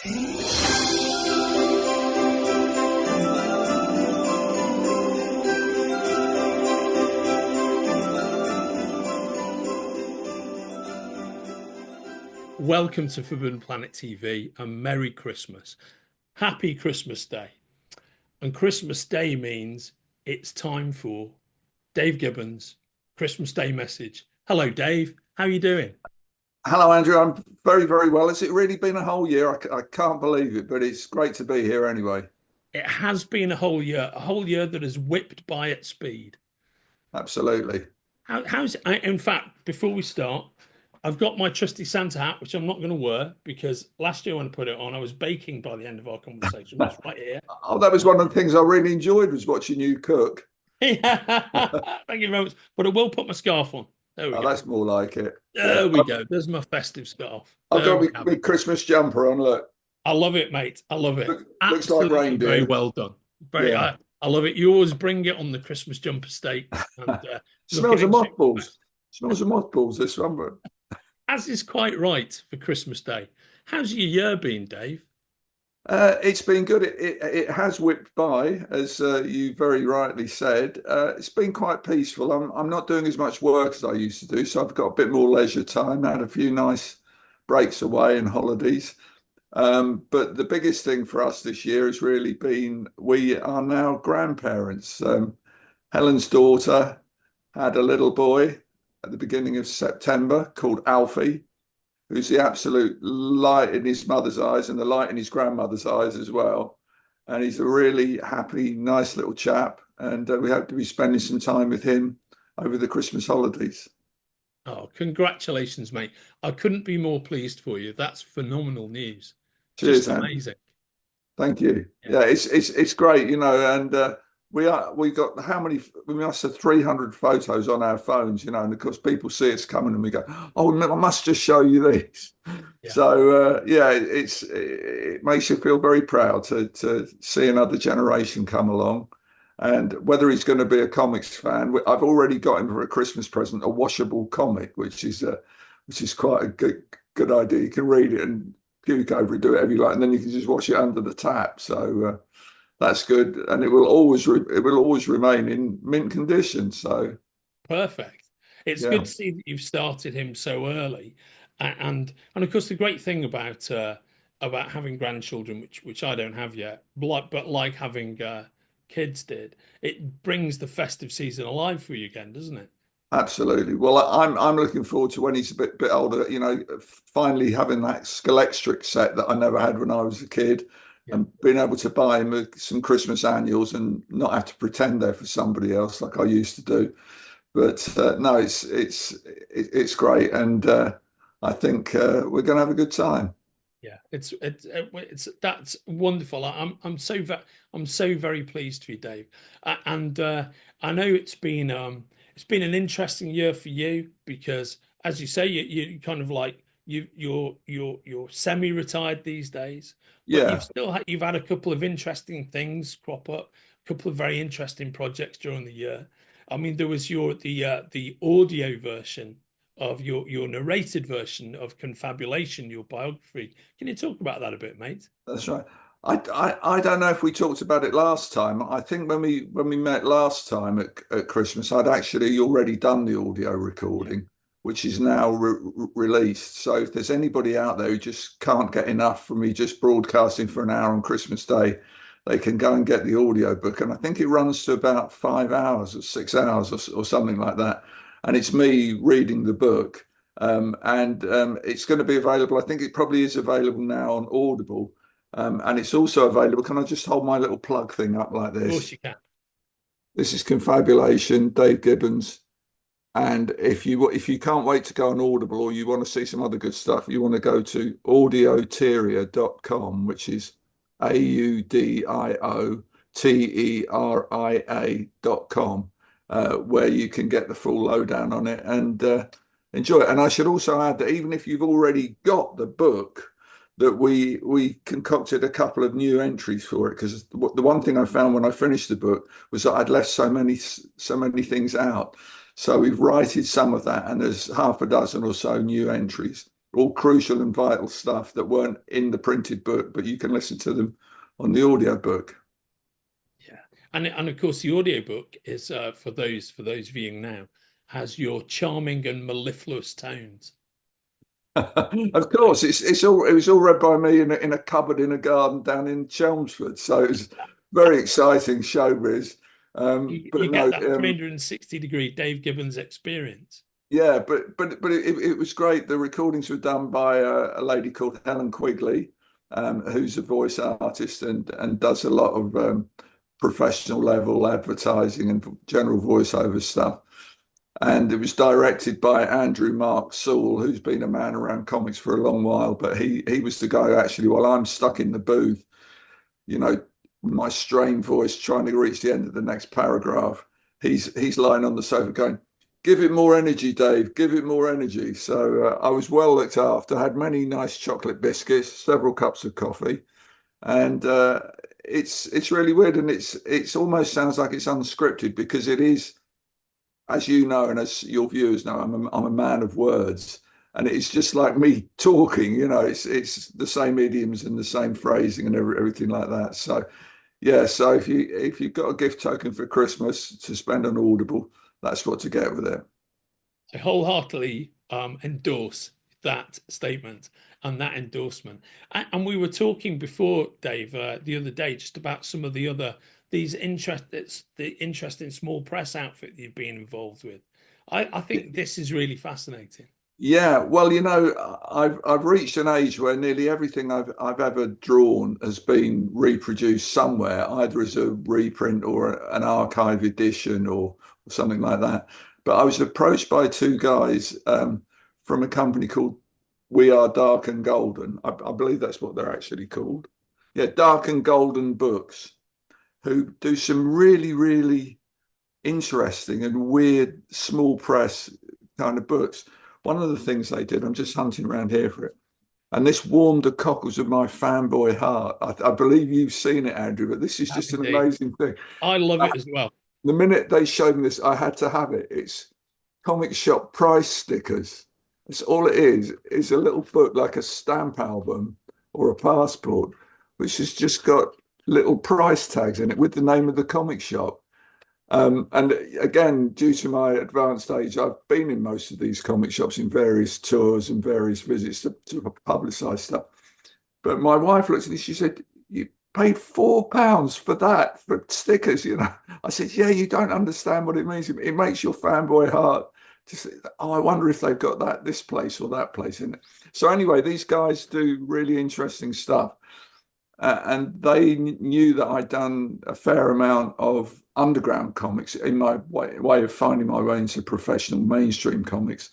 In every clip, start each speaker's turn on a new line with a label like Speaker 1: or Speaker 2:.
Speaker 1: Welcome to Forbidden Planet TV and Merry Christmas. Happy Christmas Day. And Christmas Day means it's time for Dave Gibbons' Christmas Day message. Hello, Dave. How are you doing?
Speaker 2: Hello, Andrew. I'm very, very well. Has it really been a whole year? I can't believe it, but it's great to be here anyway.
Speaker 1: It has been a whole year that has whipped by at speed.
Speaker 2: Absolutely.
Speaker 1: In fact, before we start, I've got my trusty Santa hat, which I'm not going to wear because last year when I put it on, I was baking by the end of our conversation. It's right here.
Speaker 2: Oh, that was one of the things I really enjoyed was watching you cook.
Speaker 1: Yeah. Thank you very much. But I will put my scarf on. There we go.
Speaker 2: That's more like it.
Speaker 1: There we go. There's my festive scarf.
Speaker 2: I've got my Christmas jumper on. Look.
Speaker 1: I love it, mate. I love it.
Speaker 2: Looks like reindeer.
Speaker 1: Very well done. I love it. You always bring it on the Christmas jumper steak. And,
Speaker 2: smells of mothballs. Smells of mothballs, this one. But...
Speaker 1: As is quite right for Christmas Day. How's your year been, Dave?
Speaker 2: It's been good. It has whipped by, as you very rightly said. It's been quite peaceful. I'm not doing as much work as I used to do, so I've got a bit more leisure time. I had a few nice breaks away and holidays. But the biggest thing for us this year has really been we are now grandparents. Helen's daughter had a little boy at the beginning of September called Alfie, who's the absolute light in his mother's eyes and the light in his grandmother's eyes as well. And he's a really happy, nice little chap. And we hope to be spending some time with him over the Christmas holidays.
Speaker 1: Oh, congratulations, mate. I couldn't be more pleased for you. That's phenomenal news.
Speaker 2: Cheers,
Speaker 1: just amazing.
Speaker 2: Thank you. Yeah, it's great, you know, and we got how many? We must have 300 photos on our phones, you know, and of course people see us coming and we go, oh, I must just show you these. Yeah. So it makes you feel very proud to see another generation come along, and whether he's going to be a comics fan, I've already got him for a Christmas present a washable comic, which is quite a good idea. You can read it and puke over it, do whatever you like, and then you can just watch it under the tap. So. That's good, and it will always remain in mint condition. So
Speaker 1: perfect. It's good to see that you've started him so early, and of course the great thing about having grandchildren, which I don't have yet, but like having kids did, it brings the festive season alive for you again, doesn't it?
Speaker 2: Absolutely. Well, I'm looking forward to when he's a bit older. You know, finally having that Scalextric set that I never had when I was a kid. Yeah. And being able to buy him some Christmas annuals and not have to pretend they're for somebody else like I used to do. But no, it's great, and I think we're going to have a good time.
Speaker 1: Yeah, it's that's wonderful. I'm so very pleased for you, Dave. And I know it's been an interesting year for you because, as you say, you kind of like you're semi-retired these days. But you've had a couple of interesting things crop up, a couple of very interesting projects during the year. I mean, there was the audio version of your narrated version of Confabulation, your biography. Can you talk about that a bit, mate?
Speaker 2: That's right. I don't know if we talked about it last time. I think when we met last time at Christmas, I'd actually already done the audio recording, which is now released. So if there's anybody out there who just can't get enough from me just broadcasting for an hour on Christmas Day, they can go and get the audio book. And I think it runs to about 5 hours or 6 hours or something like that. And it's me reading the book. It's going to be available. I think it probably is available now on Audible. And it's also available. Can I just hold my little plug thing up like this?
Speaker 1: Of course you can.
Speaker 2: This is Confabulation, Dave Gibbons. And if you can't wait to go on Audible or you want to see some other good stuff, you want to go to audioteria.com, which is AUDIOTERIA.com, where you can get the full lowdown on it and enjoy it. And I should also add that even if you've already got the book, that we concocted a couple of new entries for it, because the one thing I found when I finished the book was that I'd left so many things out. So we've righted some of that, and there's half a dozen or so new entries. all crucial and vital stuff that weren't in the printed book, but you can listen to them on the audio book.
Speaker 1: Yeah, and of course the audiobook is for those viewing now, has your charming and mellifluous tones.
Speaker 2: Of course, it was all read by me in a cupboard in a garden down in Chelmsford, so it was very exciting showbiz.
Speaker 1: You
Speaker 2: But
Speaker 1: get
Speaker 2: no,
Speaker 1: that 360-degree Dave Gibbons experience.
Speaker 2: yeah, but it was great. The recordings were done by a lady called Helen Quigley, who's a voice artist and does a lot of professional level advertising and general voiceover stuff. And it was directed by Andrew Mark Sewell, who's been a man around comics for a long while. But he was the guy actually, while I'm stuck in the booth, you know, my strained voice trying to reach the end of the next paragraph, he's lying on the sofa going, "Give it more energy, Dave. Give it more energy." So I was well looked after. I had many nice chocolate biscuits, several cups of coffee, and it's really weird, and it's almost sounds like it's unscripted because it is, as you know, and as your viewers know, I'm a man of words, and it's just like me talking. You know, it's the same idioms and the same phrasing and everything like that. So yeah, so if you've got a gift token for Christmas to spend on Audible, that's what to get with it.
Speaker 1: I wholeheartedly endorse that statement and that endorsement. And we were talking before, Dave, the other day, just about some of the other the interesting small press outfit that you've been involved with. I think this is really fascinating.
Speaker 2: Yeah, well, you know, I've reached an age where nearly everything I've ever drawn has been reproduced somewhere, either as a reprint or an archive edition or something like that. But I was approached by two guys from a company called We Are Dark and Golden. I believe that's what they're actually called. Yeah, Dark and Golden Books, who do some really, really interesting and weird small press kind of books. One of the things they did, I'm just hunting around here for it, and this warmed the cockles of my fanboy heart. I believe you've seen it, Andrew, but this is just an
Speaker 1: Indeed.
Speaker 2: amazing thing.
Speaker 1: I love it as well.
Speaker 2: The minute they showed me this, I had to have it. It's comic shop price stickers. It's all it is. It's a little book like a stamp album or a passport, which has just got little price tags in it with the name of the comic shop. And again, due to my advanced age, I've been in most of these comic shops in various tours and various visits to publicise stuff. But my wife looked at me, she said, "You paid £4 for that, for stickers, you know." I said, "Yeah, you don't understand what it means. It makes your fanboy heart just, oh, I wonder if they've got that this place or that place in it." So anyway, these guys do really interesting stuff. And they knew that I'd done a fair amount of underground comics in my way of finding my way into professional mainstream comics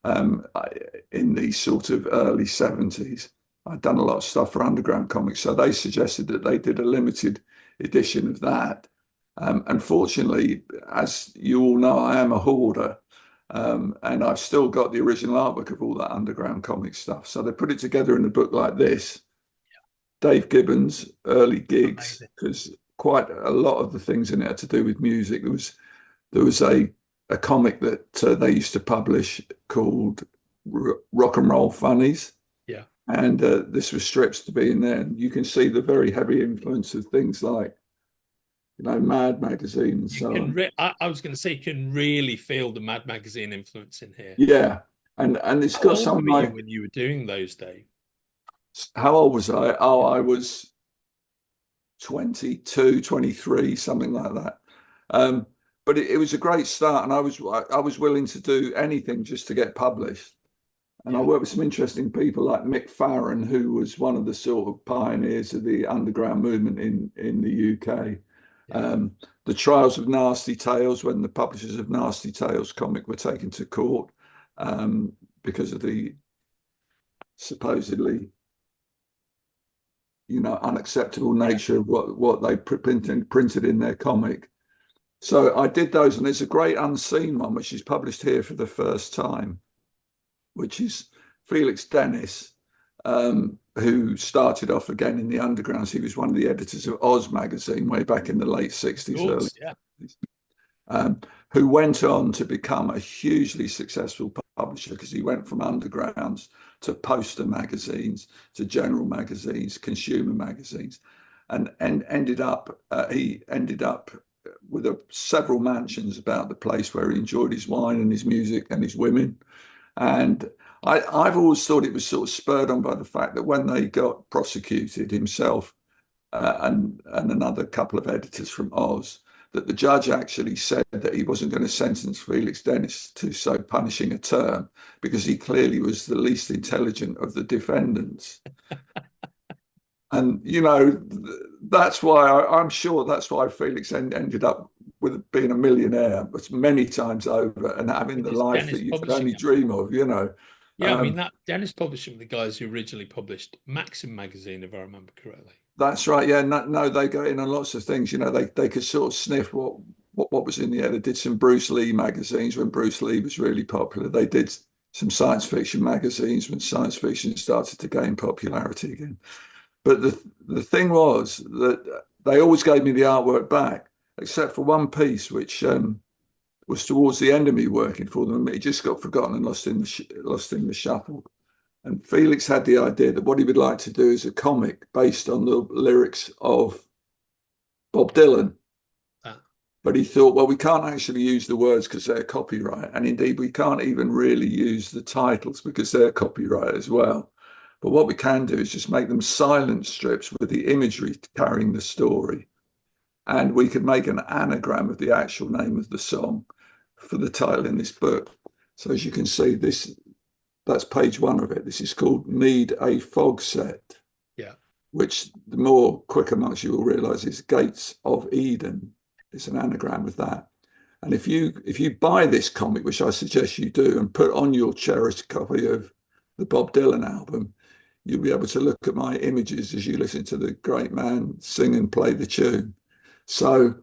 Speaker 2: in the sort of early 70s. I'd done a lot of stuff for underground comics. So they suggested that they did a limited edition of that. Unfortunately, as you all know, I am a hoarder. And I've still got the original artwork of all that underground comic stuff. So they put it together in a book like this. Dave Gibbons' early gigs,
Speaker 1: Amazing.
Speaker 2: because quite a lot of the things in it are to do with music. There was a comic that they used to publish called Rock and Roll Funnies,
Speaker 1: Yeah.
Speaker 2: and this was strips to be in there. And you can see the very heavy influence of things like, you know, Mad Magazine and
Speaker 1: You
Speaker 2: so
Speaker 1: can
Speaker 2: on.
Speaker 1: I was going to say you can really feel the Mad Magazine influence in here.
Speaker 2: Yeah, and it's
Speaker 1: How
Speaker 2: got
Speaker 1: old
Speaker 2: some
Speaker 1: were you
Speaker 2: like,
Speaker 1: when you were doing those, Dave?
Speaker 2: how old was I? Oh,
Speaker 1: Yeah.
Speaker 2: I was 22, 23, something like that. Um, but it was a great start, and I was willing to do anything just to get published. And I
Speaker 1: Yeah.
Speaker 2: worked with some interesting people like Mick Farron, who was one of the sort of pioneers of the underground movement in the UK.
Speaker 1: Yeah.
Speaker 2: The trials of Nasty Tales, when the publishers of Nasty Tales comic were taken to court because of the supposedly, you know, unacceptable
Speaker 1: Yeah.
Speaker 2: nature of what they printed in their comic. So I did those, and there's a great unseen one which is published here for the first time, which is Felix Dennis, who started off again in the underground. He was one of the editors of Oz magazine way back in the late 60s, early
Speaker 1: Course, yeah.
Speaker 2: 70s, who went on to become a hugely successful publisher because he went from underground to poster magazines, to general magazines, consumer magazines, and he ended up with several mansions about the place where he enjoyed his wine and his music and his women. And I've always thought it was sort of spurred on by the fact that when they got prosecuted, himself and another couple of editors from Oz, that the judge actually said that he wasn't going to sentence Felix Dennis to so punishing a term because he clearly was the least intelligent of the defendants. And, that's why I'm sure that's why Felix ended up with being a millionaire, but many times over, and having
Speaker 1: With
Speaker 2: the
Speaker 1: his
Speaker 2: life
Speaker 1: Dennis
Speaker 2: that you could
Speaker 1: publishing
Speaker 2: only
Speaker 1: company.
Speaker 2: dream of,
Speaker 1: Yeah, I mean that Dennis Publishing were the guys who originally published Maxim magazine, if I remember correctly.
Speaker 2: That's right. Yeah, no, they got in on lots of things. They could sort of sniff what was in the air. They did some Bruce Lee magazines when Bruce Lee was really popular. They did some science fiction magazines when science fiction started to gain popularity again. But the thing was that they always gave me the artwork back, except for one piece, which was towards the end of me working for them. It just got forgotten and lost in the shuffle. And Felix had the idea that what he would like to do is a comic based on the lyrics of Bob Dylan.
Speaker 1: Ah,
Speaker 2: But he thought, well, we can't actually use the words because they're copyright. And indeed, we can't even really use the titles because they're copyright as well. But what we can do is just make them silent strips with the imagery carrying the story. And we could make an anagram of the actual name of the song for the title in this book. So as you can see, that's page one of it. This is called Need a Fog Set,
Speaker 1: yeah.
Speaker 2: which the more quick amongst you will realize is Gates of Eden. It's an anagram of that. And if you buy this comic, which I suggest you do, and put on your cherished copy of the Bob Dylan album, you'll be able to look at my images as you listen to the great man sing and play the tune. So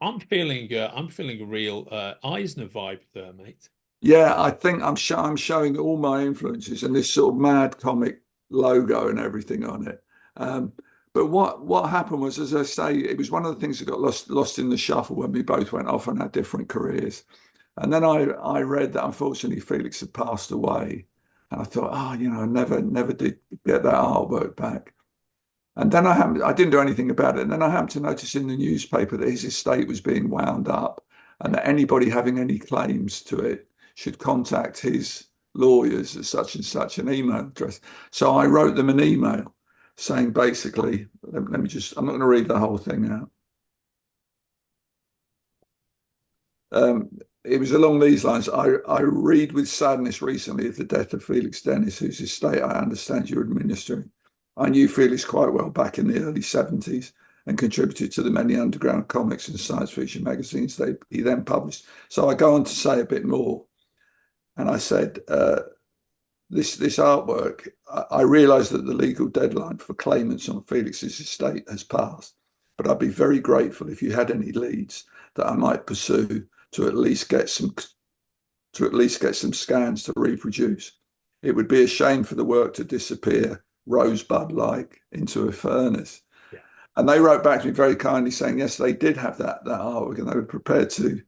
Speaker 1: I'm feeling a real Eisner vibe there, mate.
Speaker 2: yeah, I think I'm showing all my influences and this sort of mad comic logo and everything on it. Um, but what happened was, as I say, it was one of the things that got lost in the shuffle when we both went off and had different careers. And then I read that unfortunately Felix had passed away, and I thought, I never did get that artwork back. And then I didn't do anything about it. And then I happened to notice in the newspaper that his estate was being wound up and that anybody having any claims to it should contact his lawyers at such and such an email address. So I wrote them an email saying basically, let me just, I'm not going to read the whole thing out. It was along these lines. I read with sadness recently of the death of Felix Dennis, whose estate I understand you're administering. I knew Felix quite well back in the early 70s and contributed to the many underground comics and science fiction magazines he then published. So I go on to say a bit more. And I said, this artwork, I realise that the legal deadline for claimants on Felix's estate has passed, but I'd be very grateful if you had any leads that I might pursue to at least get some scans to reproduce. It would be a shame for the work to disappear rosebud-like into a furnace.
Speaker 1: Yeah.
Speaker 2: And they wrote back to me very kindly saying, yes, they did have that artwork and they were prepared to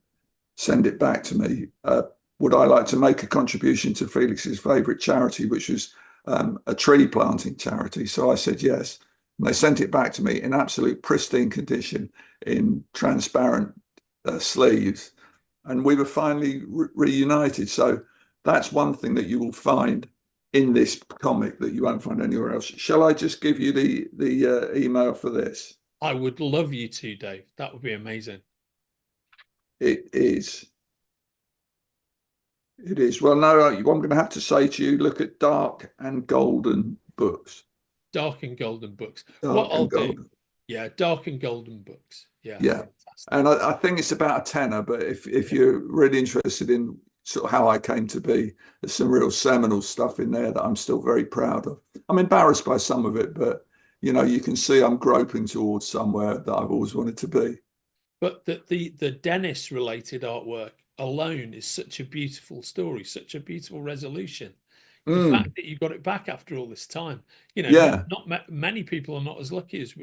Speaker 2: send it back to me. Would I like to make a contribution to Felix's favourite charity, which was a tree planting charity? So I said yes. And they sent it back to me in absolute pristine condition in transparent sleeves. And we were finally reunited. So that's one thing that you will find in this comic that you won't find anywhere else. Shall I just give you the email for this?
Speaker 1: I would love you to, Dave. That would be amazing.
Speaker 2: It is. It is. Well, no, I'm going to have to say to you, look at Dark and Golden Books.
Speaker 1: Dark and Golden Books. What
Speaker 2: Dark
Speaker 1: I'll
Speaker 2: and
Speaker 1: do,
Speaker 2: Golden.
Speaker 1: yeah, Dark and Golden Books. Yeah,
Speaker 2: Yeah.
Speaker 1: fantastic.
Speaker 2: And I think it's about a tenner, but if you're really interested in sort of how I came to be, there's some real seminal stuff in there that I'm still very proud of. I'm embarrassed by some of it, but you can see I'm groping towards somewhere that I've always wanted to be.
Speaker 1: But the Dennis related artwork alone is such a beautiful story, such a beautiful resolution. The fact
Speaker 2: Mm,
Speaker 1: that you got it back after all this time,
Speaker 2: yeah,
Speaker 1: many people are not as lucky as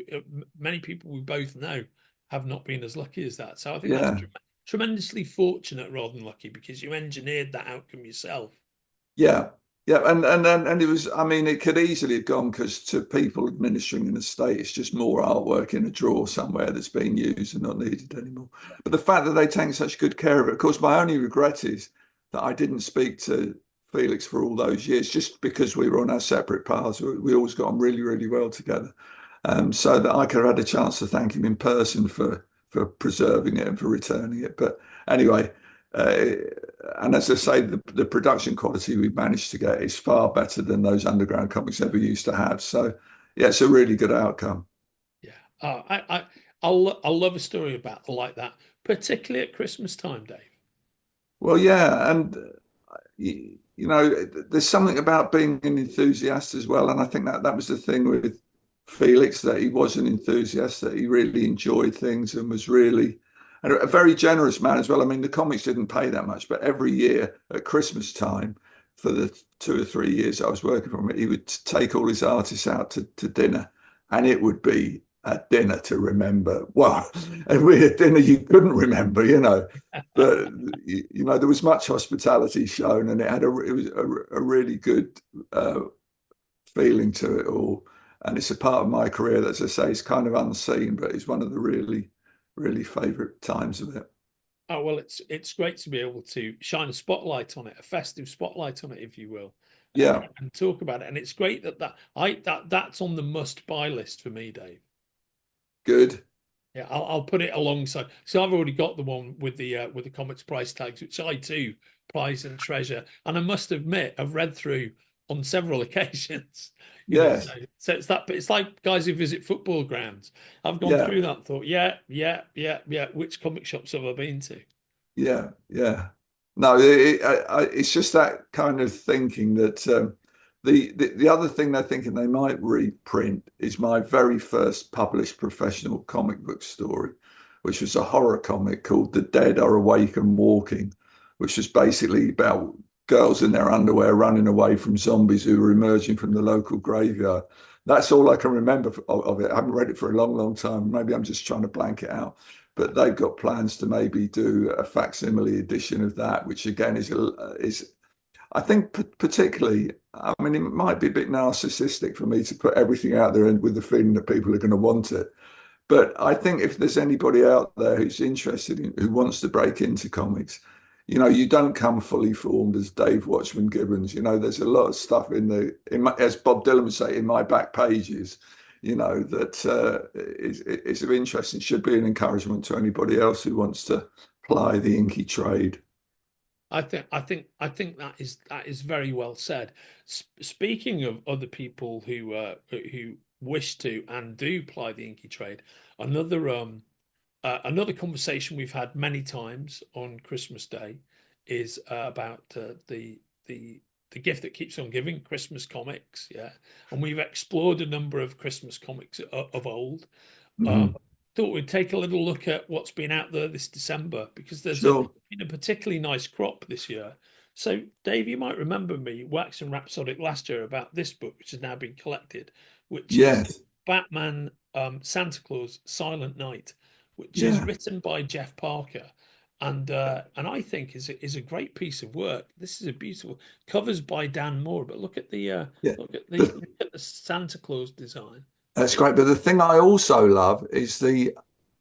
Speaker 1: many people we both know have not been as lucky as that. So I think that's
Speaker 2: yeah,
Speaker 1: tremendously fortunate rather than lucky because you engineered that outcome yourself.
Speaker 2: yeah. Yeah, and it was. I mean, it could easily have gone because to people administering an estate, it's just more artwork in a drawer somewhere that's being used and not needed anymore. But the fact that they take such good care of it, of course, my only regret is that I didn't speak to Felix for all those years, just because we were on our separate paths. We always got on really, really well together, so that I could have had a chance to thank him in person for preserving it and for returning it. But anyway. Uh, and as I say, the production quality we've managed to get is far better than those underground comics ever used to have. So, yeah, it's a really good outcome.
Speaker 1: Yeah. I'll love a story about like that, particularly at Christmas time, Dave.
Speaker 2: Well, yeah, and you know, there's something about being an enthusiast as well, and I think that that was the thing with Felix, that he was an enthusiast, that he really enjoyed things and was really and a very generous man as well. I mean, the comics didn't pay that much, but every year at Christmas time, for the 2 or 3 years I was working for him, he would take all his artists out to dinner, and it would be a dinner to remember. Well, and we had dinner you couldn't remember, you know. But you know, there was much hospitality shown, and it was a really good feeling to it all. And it's a part of my career that, as I say, is kind of unseen, but it's one of the really, really favourite times of it.
Speaker 1: Oh well, it's great to be able to shine a spotlight on it, a festive spotlight on it, if you will,
Speaker 2: Yeah,
Speaker 1: and talk about it. And it's great that's on the must-buy list for me, Dave.
Speaker 2: good.
Speaker 1: Yeah, I'll put it alongside. So I've already got the one with the comics price tags, which I too prize and treasure. And I must admit, I've read through on several occasions. You know,
Speaker 2: Yes,
Speaker 1: so it's that. But it's like guys who visit football grounds. I've gone
Speaker 2: yeah,
Speaker 1: through that. And thought, yeah, yeah, yeah, yeah. Which comic shops have I been to?
Speaker 2: yeah, yeah. No, it's just that kind of thinking that the other thing they're thinking they might reprint is my very first published professional comic book story, which was a horror comic called The Dead Are Awake and Walking, which was basically about girls in their underwear running away from zombies who were emerging from the local graveyard. That's all I can remember of it. I haven't read it for a long, long time. Maybe I'm just trying to blank it out, but they've got plans to maybe do a facsimile edition of that, which again is I think particularly, I mean, it might be a bit narcissistic for me to put everything out there and with the feeling that people are going to want it. But I think if there's anybody out there who's interested in, who wants to break into comics, you know, you don't come fully formed as Dave Watchman Gibbons. You know, there's a lot of stuff as Bob Dylan would say, in my back pages, you know, that is of interest and should be an encouragement to anybody else who wants to ply the inky trade.
Speaker 1: I think that is very well said. Speaking of other people who wish to and do ply the inky trade, another another conversation we've had many times on Christmas Day is about the gift that keeps on giving, Christmas comics. Yeah, and we've explored a number of Christmas comics of old. Um,
Speaker 2: Mm,
Speaker 1: thought we'd take a little look at what's been out there this December because there's
Speaker 2: sure.
Speaker 1: been a particularly nice crop this year. So, Dave, you might remember me waxing rhapsodic last year about this book, which has now been collected, which is
Speaker 2: Yes.
Speaker 1: Batman Santa Claus Silent Knight, which is
Speaker 2: Yeah.
Speaker 1: written by Jeff Parker. And I think is a great piece of work. This is a beautiful covers by Dan Moore, but
Speaker 2: Yeah.
Speaker 1: look
Speaker 2: The,
Speaker 1: at the Santa Claus design.
Speaker 2: that's great. But the thing I also love is the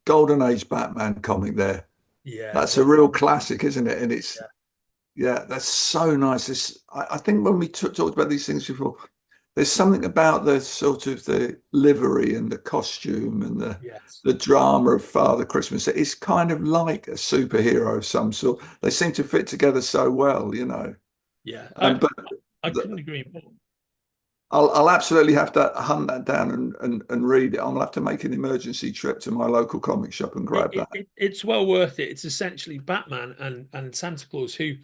Speaker 2: Golden Age Batman comic there.
Speaker 1: Yeah,
Speaker 2: That's a real classic, isn't it? And it's, yeah, that's so nice. I think when we talked about these things before, there's something about the sort of the livery and the costume and
Speaker 1: yes.
Speaker 2: the drama of Father Christmas. It's kind of like a superhero of some sort. They seem to fit together so well, you know.
Speaker 1: Yeah,
Speaker 2: But
Speaker 1: I
Speaker 2: the,
Speaker 1: couldn't agree more.
Speaker 2: I'll absolutely have to hunt that down and read it. I'll have to make an emergency trip to my local comic shop and grab that.
Speaker 1: It's well worth it. It's essentially Batman and Santa Claus, who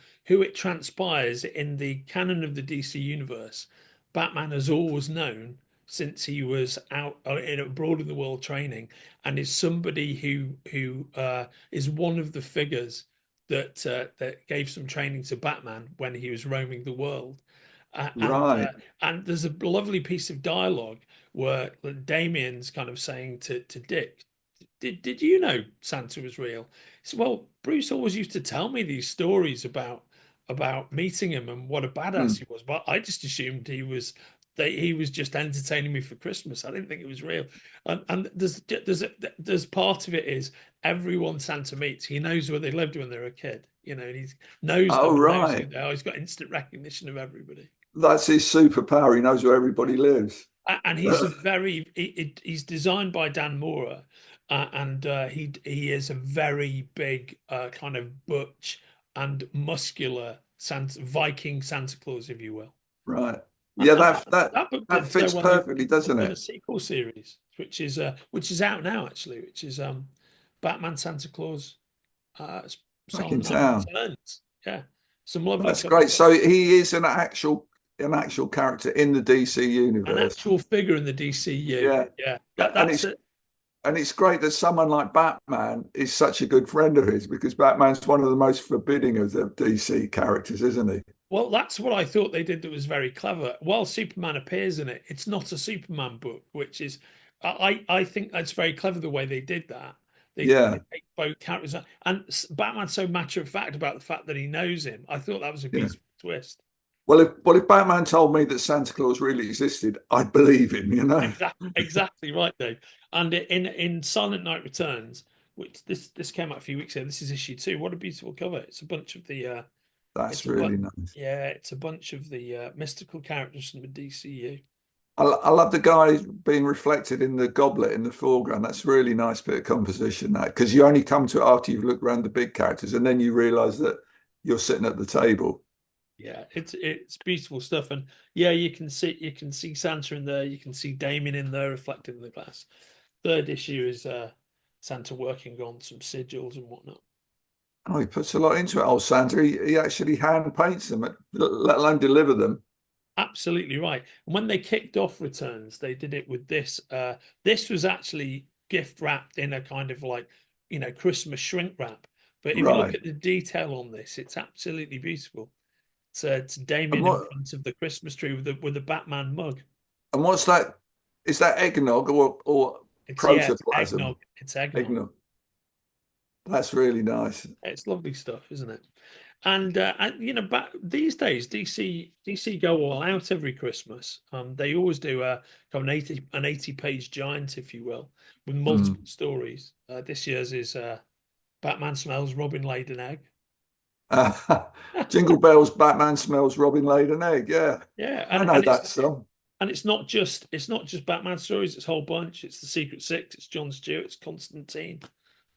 Speaker 1: it transpires in the canon of the DC universe. Batman has always known since he was out abroad in the world training, and is somebody who is one of the figures that gave some training to Batman when he was roaming the world. Uh, and uh,
Speaker 2: Right.
Speaker 1: and there's a lovely piece of dialogue where Damien's kind of saying to Dick, did you know Santa was real? He said, well, Bruce always used to tell me these stories about about meeting him and what a badass
Speaker 2: Mm.
Speaker 1: he was. But I just assumed he was just entertaining me for Christmas. I didn't think it was real. And there's part of it is everyone Santa meets, he knows where they lived when they were a kid, you know, and he knows
Speaker 2: Oh,
Speaker 1: them and knows who
Speaker 2: right.
Speaker 1: they are. He's got instant recognition of everybody.
Speaker 2: That's his superpower. He knows where everybody lives.
Speaker 1: And he's a very he's designed by Dan Mora, and he is a very big kind of butch and muscular Viking Santa Claus, if you will.
Speaker 2: Right.
Speaker 1: And,
Speaker 2: Yeah,
Speaker 1: and
Speaker 2: that
Speaker 1: that
Speaker 2: that
Speaker 1: that book
Speaker 2: that
Speaker 1: did so
Speaker 2: fits
Speaker 1: well.
Speaker 2: perfectly,
Speaker 1: They've
Speaker 2: doesn't
Speaker 1: done a
Speaker 2: it?
Speaker 1: sequel series, which is out now actually, which is Batman Santa Claus
Speaker 2: Back in
Speaker 1: Silent Knight
Speaker 2: town.
Speaker 1: Returns. Yeah, some lovely
Speaker 2: That's
Speaker 1: cover
Speaker 2: great.
Speaker 1: stuff.
Speaker 2: So he is an actual character in the DC
Speaker 1: An
Speaker 2: universe.
Speaker 1: actual figure in the DCU.
Speaker 2: Yeah.
Speaker 1: Yeah,
Speaker 2: And
Speaker 1: that's
Speaker 2: it's
Speaker 1: it.
Speaker 2: and it's great that someone like Batman is such a good friend of his because Batman's one of the most forbidding of the DC characters, isn't he?
Speaker 1: Well, that's what I thought they did that was very clever. While Superman appears in it, it's not a Superman book, which is, I think that's very clever the way they did that. They
Speaker 2: Yeah.
Speaker 1: take both characters, and Batman's so matter of fact about the fact that he knows him. I thought that was a
Speaker 2: Yeah.
Speaker 1: beautiful twist.
Speaker 2: Well, if Batman told me that Santa Claus really existed, I'd believe him, you know.
Speaker 1: Exactly right, Dave. And in Silent Night Returns, which this came out a few weeks ago. This is issue 2. What a beautiful cover! It's a bunch of the
Speaker 2: That's
Speaker 1: it's a but
Speaker 2: really nice.
Speaker 1: yeah, it's a bunch of the mystical characters from the DCU.
Speaker 2: I love the guy being reflected in the goblet in the foreground. That's a really nice bit of composition, that because you only come to it after you've looked around the big characters, and then you realise that you're sitting at the table.
Speaker 1: Yeah, it's beautiful stuff, and yeah, you can see Santa in there, you can see Damien in there reflected in the glass. Third issue is Santa working on some sigils and whatnot.
Speaker 2: Oh, he puts a lot into it, old Santa. He actually hand paints them, let alone deliver them.
Speaker 1: Absolutely right. And when they kicked off returns, they did it with this. This was actually gift wrapped in a kind of like, you know, Christmas shrink wrap. But if you look
Speaker 2: Right.
Speaker 1: at the detail on this, it's absolutely beautiful. It's
Speaker 2: And
Speaker 1: Damien in
Speaker 2: what
Speaker 1: front of the Christmas tree with a Batman mug.
Speaker 2: and what's that? Is that eggnog or
Speaker 1: It's
Speaker 2: protoplasm?
Speaker 1: eggnog. It's eggnog.
Speaker 2: Eggnog. That's really nice.
Speaker 1: It's lovely stuff, isn't it? And you know, back these days, DC go all out every Christmas. They always do a kind of an 80 page giant, if you will, with multiple
Speaker 2: Mm.
Speaker 1: stories. This year's is Batman smells Robin laid an egg.
Speaker 2: Jingle bells, Batman smells Robin laid an egg. Yeah,
Speaker 1: Yeah,
Speaker 2: I know that song.
Speaker 1: and it's not just Batman stories. It's a whole bunch. It's the Secret Six. It's John Stewart. It's Constantine.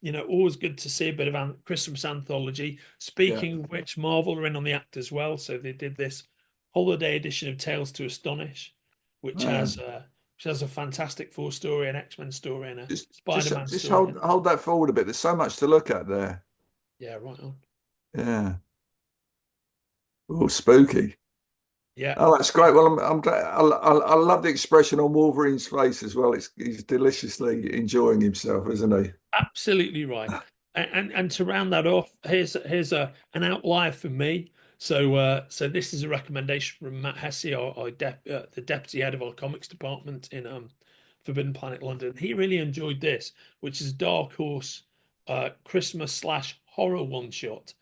Speaker 1: You know, always good to see a bit of Christmas anthology.
Speaker 2: Yeah.
Speaker 1: Speaking of which, Marvel are in on the act as well. So they did this holiday edition of Tales to Astonish,
Speaker 2: Yeah.
Speaker 1: which has a Fantastic Four story, an X-Men story, and a
Speaker 2: Just just
Speaker 1: Spider-Man
Speaker 2: just
Speaker 1: story.
Speaker 2: hold that forward a bit. There's so much to look at there.
Speaker 1: Yeah, right on.
Speaker 2: Yeah. Oh, spooky.
Speaker 1: Yeah,
Speaker 2: Oh, that's great. Well, I'm glad. I love the expression on Wolverine's face as well. He's deliciously enjoying himself, isn't he?
Speaker 1: absolutely right. And to round that off, here's a an outlier for me. So this is a recommendation from Matt Hesse, the deputy head of our comics department in Forbidden Planet London. He really enjoyed this, which is Dark Horse Christmas slash horror one shot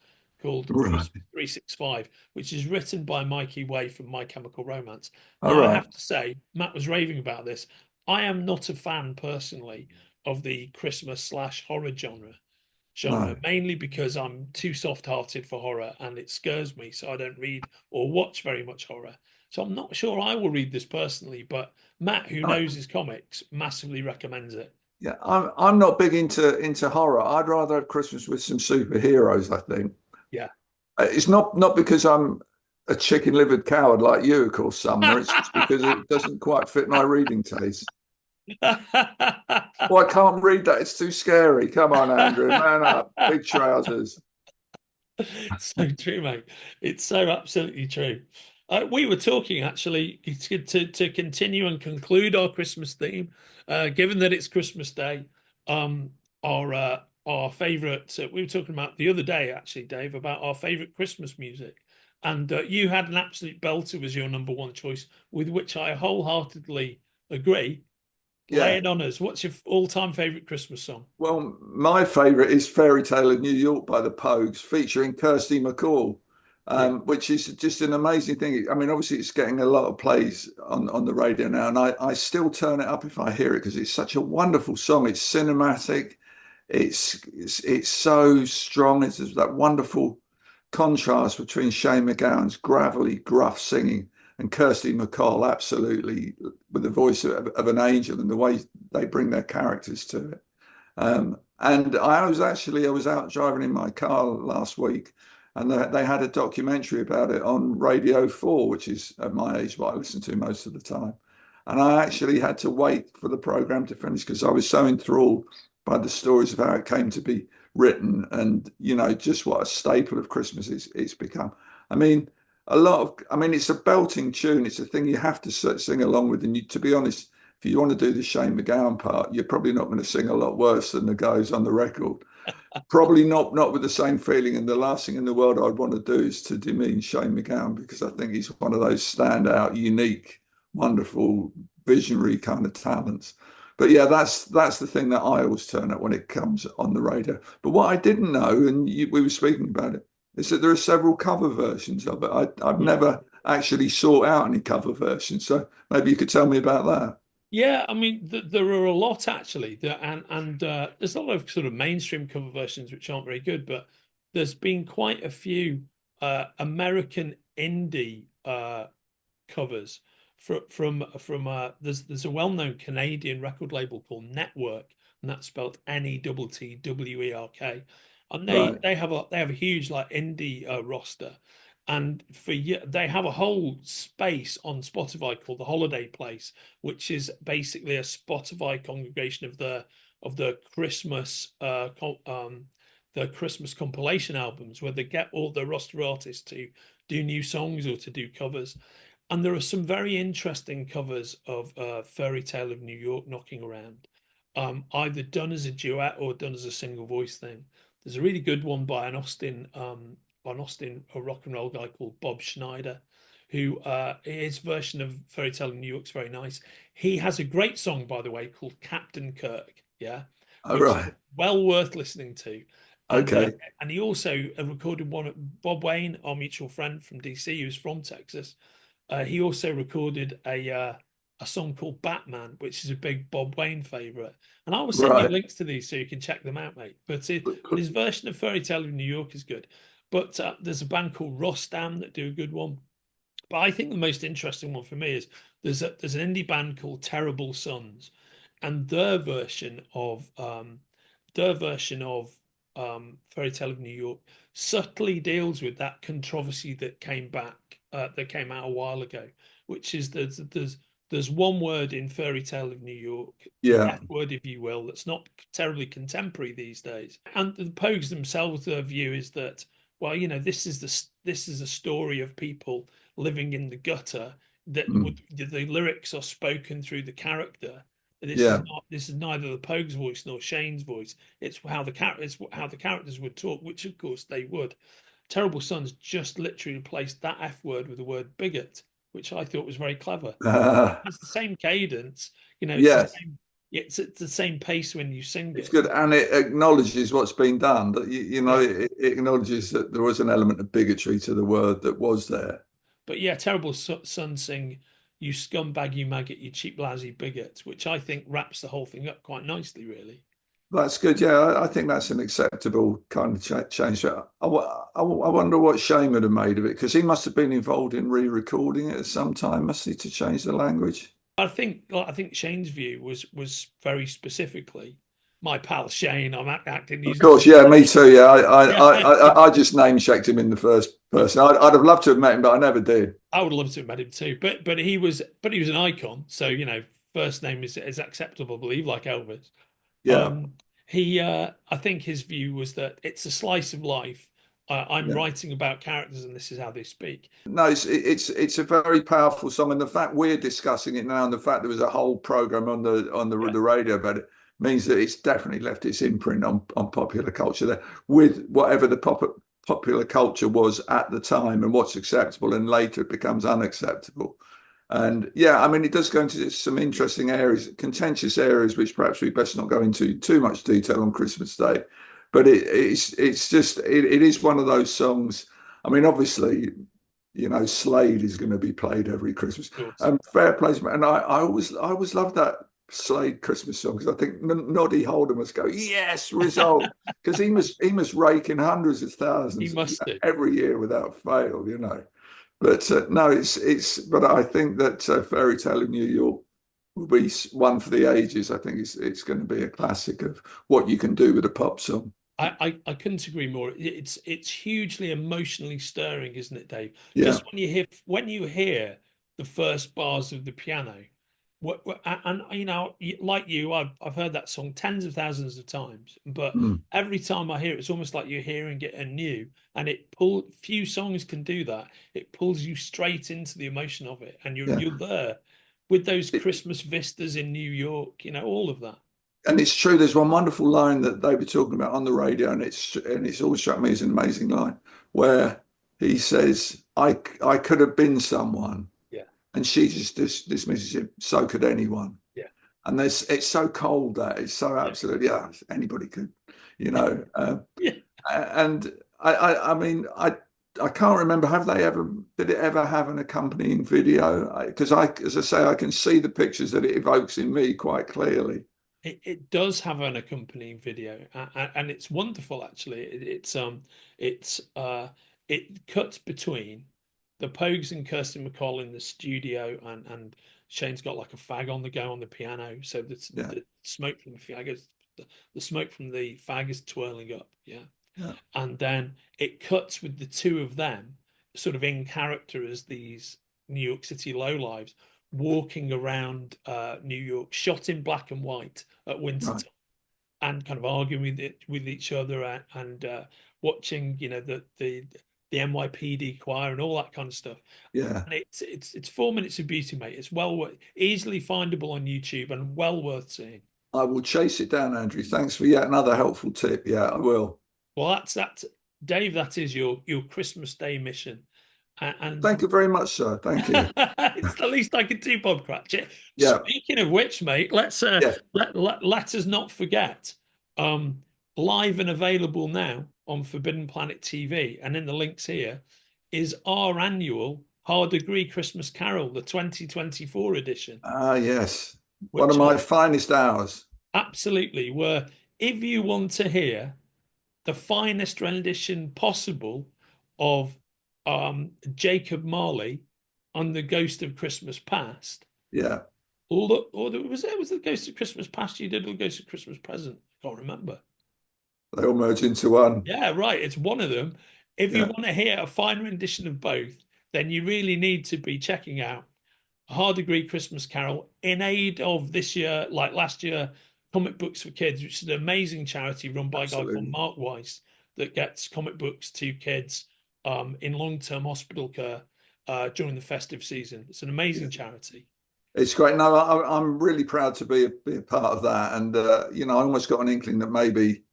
Speaker 1: called
Speaker 2: Right.
Speaker 1: Christmas 365, which is written by Mikey Way from My Chemical Romance.
Speaker 2: All
Speaker 1: Now, I
Speaker 2: right.
Speaker 1: have to say, Matt was raving about this. I am not a fan personally of the Christmas slash horror genre,
Speaker 2: No.
Speaker 1: mainly because I'm too soft-hearted for horror and it scares me, so I don't read or watch very much horror. So I'm not sure I will read this personally, but Matt, who
Speaker 2: I,
Speaker 1: knows his comics, massively recommends it.
Speaker 2: yeah, I'm not big into horror. I'd rather have Christmas with some superheroes, I think.
Speaker 1: Yeah.
Speaker 2: It's not because I'm a chicken-livered coward like you, of course, Sumner. It's just because it doesn't quite fit my reading taste. Well, I can't read that. It's too scary. Come on, Andrew, man up. Big trousers.
Speaker 1: So true, mate. It's so absolutely true. We were talking actually to continue and conclude our Christmas theme, given that it's Christmas Day. Um, our favorite. We were talking about the other day, actually, Dave, about our favorite Christmas music, and you had an absolute belter as your number one choice, with which I wholeheartedly agree. Lay
Speaker 2: Yeah.
Speaker 1: it on us. What's your all-time favorite Christmas song?
Speaker 2: Well, my favorite is Fairytale of New York by the Pogues, featuring Kirsty MacColl.
Speaker 1: Yeah.
Speaker 2: which is just an amazing thing. I mean, obviously, it's getting a lot of plays on the radio now, and I still turn it up if I hear it because it's such a wonderful song. It's cinematic. It's so strong. It's that wonderful contrast between Shane MacGowan's gravelly, gruff singing and Kirsty MacColl, absolutely with the voice of an angel and the way they bring their characters to it. And I was out driving in my car last week, and they had a documentary about it on Radio 4, which is at my age what I listen to most of the time. And I actually had to wait for the program to finish because I was so enthralled by the stories of how it came to be written, and just what a staple of Christmas it's become. I mean, it's a belting tune. It's a thing you have to sing along with. And to be honest, if you want to do the Shane MacGowan part, you're probably not going to sing a lot worse than the guys on the record. Probably not with the same feeling. And the last thing in the world I'd want to do is to demean Shane MacGowan, because I think he's one of those standout, unique, wonderful, visionary kind of talents. But yeah, that's the thing that I always turn up when it comes on the radio. But what I didn't know, and we were speaking about it, is that there are several cover versions of it. I've never actually sought out any cover versions. So maybe you could tell me about that.
Speaker 1: Yeah, I mean, there are a lot actually, and there's a lot of sort of mainstream cover versions which aren't very good, but there's been quite a few American indie covers from there's a well-known Canadian record label called Network, and that's spelled Network, and
Speaker 2: Right.
Speaker 1: they have a huge like indie roster, and they have a whole space on Spotify called the Holiday Place, which is basically a Spotify congregation of the the Christmas compilation albums, where they get all the roster artists to do new songs or to do covers. And there are some very interesting covers of Fairytale of New York knocking around, either done as a duet or done as a single voice thing. There's a really good one by a rock and roll guy called Bob Schneider, who his version of Fairytale of New York's very nice. He has a great song, by the way, called Captain Kirk, yeah,
Speaker 2: All
Speaker 1: which is
Speaker 2: right.
Speaker 1: well worth listening to. And
Speaker 2: Okay.
Speaker 1: and he also recorded one. Bob Wayne, our mutual friend from DC, who's from Texas. He also recorded a song called Batman, which is a big Bob Wayne favorite. And I will send you
Speaker 2: Right.
Speaker 1: links to these so you can check them out, mate. But his version of Fairytale of New York is good. But there's a band called Rostam that do a good one. But I think the most interesting one for me is there's an indie band called Terrible Sons, and their version of Fairytale of New York subtly deals with that controversy that came out a while ago, which is there's one word in Fairytale of New York, the
Speaker 2: Yeah.
Speaker 1: F word, if you will, that's not terribly contemporary these days. And the Pogues themselves, their view is that, well, this is a story of people living in the gutter. That
Speaker 2: Mm.
Speaker 1: would the lyrics are spoken through the character.
Speaker 2: Yeah.
Speaker 1: This is neither the Pogues' voice nor Shane's voice. It's how the characters would talk, which of course they would. Terrible Sons just literally replaced that F word with the word bigot, which I thought was very clever. It's the same cadence,
Speaker 2: Yes.
Speaker 1: it's the same pace when you sing
Speaker 2: It's
Speaker 1: it.
Speaker 2: good, and it acknowledges what's been done. That
Speaker 1: Yeah.
Speaker 2: it acknowledges that there was an element of bigotry to the word that was there.
Speaker 1: But yeah, Terrible Son sing, "You scumbag, you maggot, you cheap lousy bigot," which I think wraps the whole thing up quite nicely, really.
Speaker 2: That's good. Yeah, I think that's an acceptable kind of change. I wonder what Shane would have made of it, because he must have been involved in re-recording it at some time, must he, to change the language?
Speaker 1: I think Shane's view was very specifically my pal Shane. I'm acting.
Speaker 2: Of
Speaker 1: He's not.
Speaker 2: course, yeah, me too. Yeah,
Speaker 1: Yeah,
Speaker 2: I just name checked him in the first person. I'd have loved to have met him, but I never did.
Speaker 1: I would love to have met him too. But he was an icon. So first name is acceptable, I believe, like Elvis.
Speaker 2: Yeah,
Speaker 1: Um, I think his view was that it's a slice of life. I'm
Speaker 2: yeah.
Speaker 1: writing about characters, and this is how they speak.
Speaker 2: No, it's a very powerful song, and the fact we're discussing it now, and the fact there was a whole program on
Speaker 1: Yeah,
Speaker 2: the radio about it, means that it's definitely left its imprint on popular culture there, with whatever the popular culture was at the time and what's acceptable, and later it becomes unacceptable. And yeah, I mean, it does go into some interesting areas, contentious areas, which perhaps we best not go into too much detail on Christmas Day. But it is one of those songs. I mean, obviously, you know, Slade is going to be played every Christmas.
Speaker 1: Of course.
Speaker 2: Fair play, and I always love that Slade Christmas song because I think Noddy Holder must go, yes, result, because he must rake in hundreds of
Speaker 1: He
Speaker 2: thousands
Speaker 1: must do.
Speaker 2: every year without fail, you know. But no, but I think that Fairy Tale in New York will be one for the ages. I think it's going to be a classic of what you can do with a pop song.
Speaker 1: I couldn't agree more. It's hugely emotionally stirring, isn't it, Dave?
Speaker 2: Yeah.
Speaker 1: Just when you hear the first bars of the piano, and you know, like you, I've heard that song tens of thousands of times, but
Speaker 2: Mm.
Speaker 1: every time I hear it, it's almost like you're hearing it anew. And few songs can do that. It pulls you straight into the emotion of it, and
Speaker 2: Yeah.
Speaker 1: you're there with those
Speaker 2: It,
Speaker 1: Christmas vistas in New York, you know, all of that.
Speaker 2: and it's true. There's one wonderful line that they were talking about on the radio, and it's always struck me as an amazing line, where he says, "I could have been someone,"
Speaker 1: Yeah,
Speaker 2: and she just dismisses him. So could anyone.
Speaker 1: yeah,
Speaker 2: And it's so cold that it's so
Speaker 1: yeah,
Speaker 2: absolutely, yeah, anybody could, you know.
Speaker 1: yeah.
Speaker 2: And I mean, I can't remember. Did it ever have an accompanying video? Because as I say, I can see the pictures that it evokes in me quite clearly.
Speaker 1: It does have an accompanying video, and it's wonderful actually. It's it cuts between the Pogues and Kirsty MacColl in the studio, and Shane's got like a fag on the go on the piano, so
Speaker 2: Yeah,
Speaker 1: the smoke from the fag is the smoke from the fag is twirling up, yeah.
Speaker 2: yeah,
Speaker 1: And then it cuts with the two of them sort of in character as these New York City lowlives walking around New York, shot in black and white at winter
Speaker 2: right,
Speaker 1: time, and kind of arguing with each other, and watching, you know, the NYPD choir and all that kind of stuff.
Speaker 2: yeah.
Speaker 1: And it's 4 minutes of beauty, mate. It's easily findable on YouTube and well worth seeing.
Speaker 2: I will chase it down, Andrew. Thanks for yet another helpful tip. Yeah, I will.
Speaker 1: Well, that's Dave. That is your Christmas Day mission,
Speaker 2: Thank
Speaker 1: and
Speaker 2: you very much, sir. Thank you.
Speaker 1: it's the least I can do, Bob Cratchit.
Speaker 2: Yeah,
Speaker 1: Speaking of which, mate,
Speaker 2: yeah.
Speaker 1: let us not forget. Um, Live and available now on Forbidden Planet TV, and in the links here is our annual Hard Agree Christmas Carol, the 2024 edition,
Speaker 2: Ah, yes. One of
Speaker 1: which
Speaker 2: my finest hours.
Speaker 1: absolutely were. If you want to hear the finest rendition possible of Jacob Marley on the Ghost of Christmas Past.
Speaker 2: Yeah,
Speaker 1: Or was the Ghost of Christmas Past you did, or the Ghost of Christmas Present? I can't remember.
Speaker 2: they all merge into one.
Speaker 1: Yeah, right. It's one of them. If you
Speaker 2: Yeah.
Speaker 1: want to hear a fine rendition of both, then you really need to be checking out a Hard Degree Christmas Carol in aid of this year, like last year, Comic Books for Kids, which is an amazing charity run by a guy called
Speaker 2: Absolutely.
Speaker 1: Mark Weiss that gets comic books to kids in long-term hospital care during the festive season. It's an
Speaker 2: Yeah.
Speaker 1: amazing charity.
Speaker 2: It's great. No, I'm really proud to be a part of that. And you know, I almost got an inkling that maybe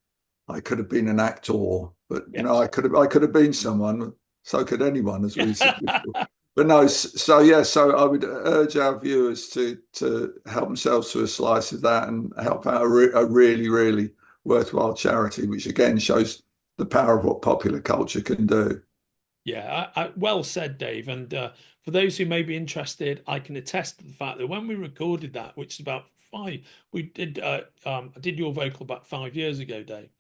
Speaker 2: I could have been an actor, but you know,
Speaker 1: Yes.
Speaker 2: I could have been someone. So could anyone, as we said before. But no, so yeah, so I would urge our viewers to help themselves to a slice of that and help out a really, really worthwhile charity, which again shows the power of what popular culture can do.
Speaker 1: Yeah, well said, Dave. And for those who may be interested, I can attest to the fact that when we recorded that, which is about I did your vocal about 5 years ago, Dave.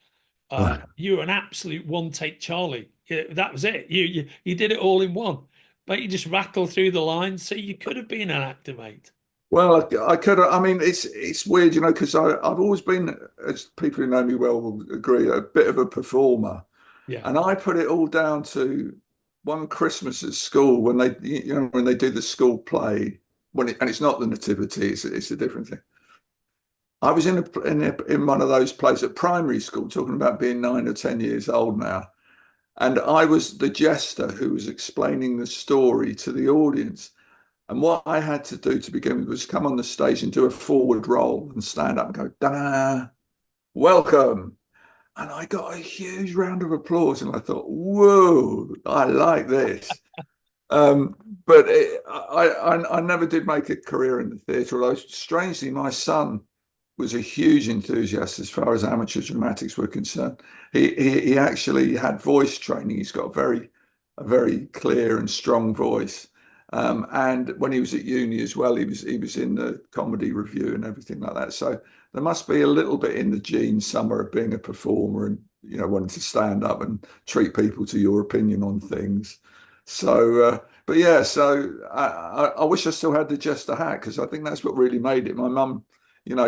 Speaker 2: Right.
Speaker 1: You were an absolute one take Charlie. Yeah, that was it. You did it all in one. But you just rattle through the lines, so you could have been an actor, mate.
Speaker 2: Well, I could. I mean, it's weird, you know, because I've always been, as people who know me well will agree, a bit of a performer.
Speaker 1: Yeah,
Speaker 2: And I put it all down to one Christmas at school when when they do the school play, and it's not the nativity, it's a different thing. I was in one of those plays at primary school, talking about being 9 or 10 years old now, and I was the jester who was explaining the story to the audience. And what I had to do to begin with was come on the stage and do a forward roll and stand up and go, da, welcome. And I got a huge round of applause, and I thought, "Whoa, I like this." Um, but I never did make a career in the theatre. Although strangely, my son was a huge enthusiast as far as amateur dramatics were concerned. He actually had voice training. He's got a very a very clear and strong voice. And when he was at uni as well, he was in the comedy review and everything like that. So there must be a little bit in the genes somewhere of being a performer and wanting to stand up and treat people to your opinion on things. So, but yeah, so I wish I still had the Jester hat because I think that's what really made it. My mum,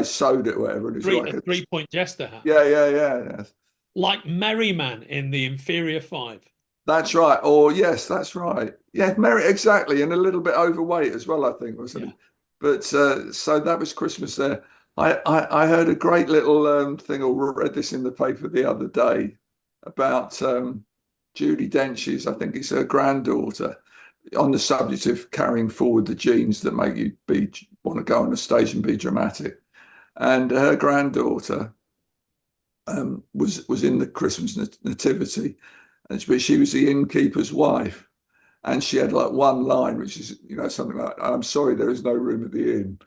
Speaker 2: sewed it, whatever, and it's
Speaker 1: A
Speaker 2: like a
Speaker 1: 3-point jester hat,
Speaker 2: yeah, yeah, yeah, yeah.
Speaker 1: like Merryman in the Inferior Five.
Speaker 2: That's right. Or yes, that's right. Yeah, Mary, exactly, and a little bit overweight as well, I think, wasn't
Speaker 1: Yeah.
Speaker 2: he? But so that was Christmas there. I heard a great little thing, or read this in the paper the other day about Judi Dench's, I think it's her granddaughter, on the subject of carrying forward the genes that make you want to go on a stage and be dramatic. And her granddaughter was in the Christmas nativity, but she was the innkeeper's wife, and she had like one line, which is something like, "I'm sorry, there is no room at the inn."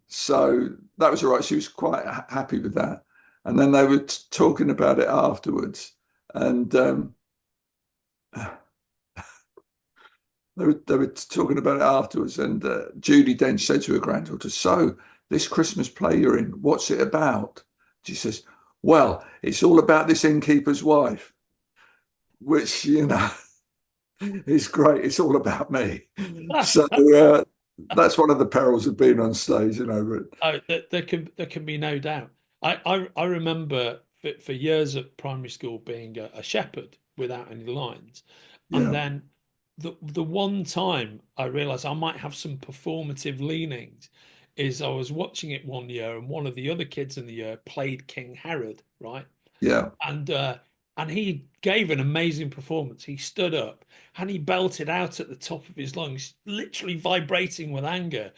Speaker 2: So that was all right. She was quite happy with that. And then they were talking about it afterwards, and they were talking about it afterwards. And Judi Dench said to her granddaughter, "So this Christmas play you're in, what's it about?" She says, "Well, it's all about this innkeeper's wife," which is great. It's all about me. So that's one of the perils of being on stage, But
Speaker 1: Oh, there can be no doubt. I remember for years at primary school being a shepherd without any lines, and
Speaker 2: yeah,
Speaker 1: then the one time I realized I might have some performative leanings is I was watching it one year, and one of the other kids in the year played King Herod, right?
Speaker 2: yeah,
Speaker 1: and uh, and he gave an amazing performance. He stood up and he belted out at the top of his lungs, literally vibrating with anger.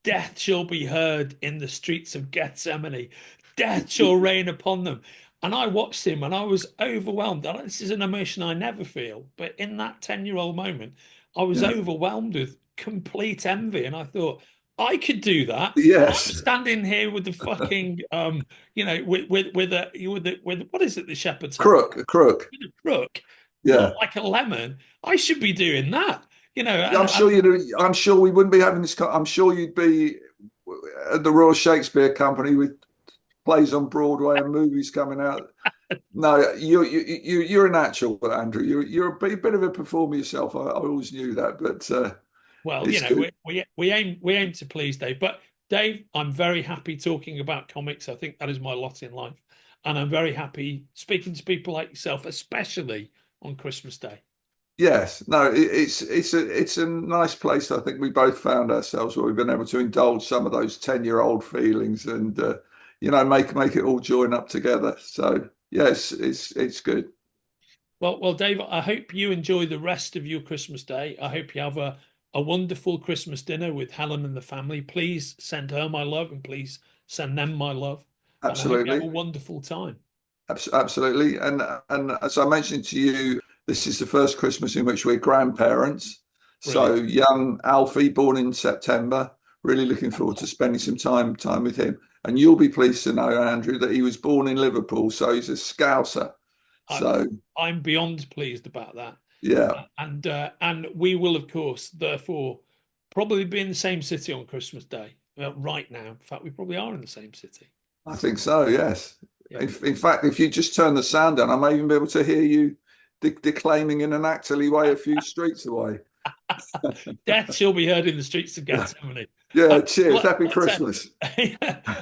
Speaker 1: Death shall be heard in the streets of Gethsemane. Death shall reign upon them. And I watched him and I was overwhelmed. And this is an emotion I never feel. But in that 10-year-old moment, I was
Speaker 2: yeah.
Speaker 1: overwhelmed with complete envy. And I thought, I could do that. I'm
Speaker 2: Yes,
Speaker 1: standing here with the fucking with what is it the shepherds have?
Speaker 2: crook, a crook.
Speaker 1: With a crook, not
Speaker 2: Yeah.
Speaker 1: like a lemon. I should be doing that.
Speaker 2: I'm sure you. I'm sure we wouldn't be having this. I'm sure you'd be at the Royal Shakespeare Company with plays on Broadway and movies coming out. No, you're a natural, Andrew. You're a bit of a performer yourself. I always knew that, but
Speaker 1: Well,
Speaker 2: it's good.
Speaker 1: we aim to please Dave. But Dave, I'm very happy talking about comics. I think that is my lot in life, and I'm very happy speaking to people like yourself, especially on Christmas Day.
Speaker 2: Yes, no, it's a nice place. I think we both found ourselves where we've been able to indulge some of those 10-year-old feelings and make it all join up together. So yes, it's good.
Speaker 1: Well, Dave, I hope you enjoy the rest of your Christmas Day. I hope you have a wonderful Christmas dinner with Helen and the family. Please send her my love, and please send them my love. And I hope you have a
Speaker 2: Absolutely.
Speaker 1: wonderful time.
Speaker 2: Absolutely. And as I mentioned to you, this is the first Christmas in which we're grandparents. So
Speaker 1: Brilliant.
Speaker 2: young Alfie, born in September, really looking forward to spending some time with him. And you'll be pleased to know, Andrew, that he was born in Liverpool, so he's a Scouser.
Speaker 1: I,
Speaker 2: So
Speaker 1: I'm beyond pleased about that.
Speaker 2: yeah,
Speaker 1: And we will, of course, therefore, probably be in the same city on Christmas Day. Right now, in fact, we probably are in the same city.
Speaker 2: I think so. Yes.
Speaker 1: Yeah.
Speaker 2: In fact, if you just turn the sound down, I may even be able to hear you declaiming in an actorly way a few streets away.
Speaker 1: Death shall be heard in the streets of Gethsemane.
Speaker 2: Yeah. Cheers.
Speaker 1: Let,
Speaker 2: Happy
Speaker 1: let's
Speaker 2: Christmas.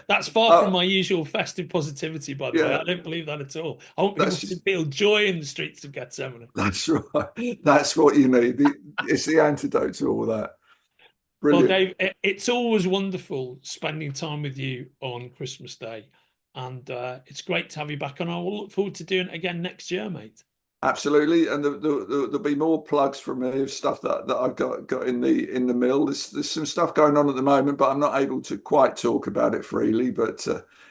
Speaker 1: That's far from
Speaker 2: Uh,
Speaker 1: my usual festive positivity, by the way.
Speaker 2: yeah.
Speaker 1: I don't believe that at all. I want people
Speaker 2: That's
Speaker 1: to
Speaker 2: just
Speaker 1: feel joy in the streets of Gethsemane.
Speaker 2: That's right. That's what you need. It's the antidote to all that.
Speaker 1: Well,
Speaker 2: Brilliant.
Speaker 1: Dave, it's always wonderful spending time with you on Christmas Day. And it's great to have you back. And I will look forward to doing it again next year, mate.
Speaker 2: Absolutely. And there'll be more plugs from me of stuff that I've got in the mill. There's some stuff going on at the moment, but I'm not able to quite talk about it freely. But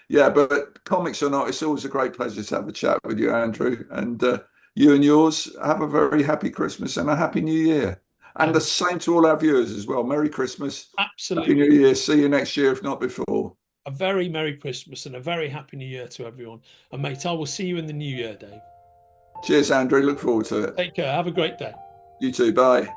Speaker 2: yeah, but comics or not, it's always a great pleasure to have a chat with you, Andrew. And you and yours have a very happy Christmas and a happy New Year. And the
Speaker 1: And
Speaker 2: same to all our viewers as well. Merry Christmas. Happy New
Speaker 1: absolutely
Speaker 2: Year. See you next year, if not before.
Speaker 1: a very Merry Christmas and a very Happy New Year to everyone. And, mate, I will see you in the new year, Dave.
Speaker 2: Cheers, Andrew. Look forward to it.
Speaker 1: Take care. Have a great day.
Speaker 2: You too. Bye.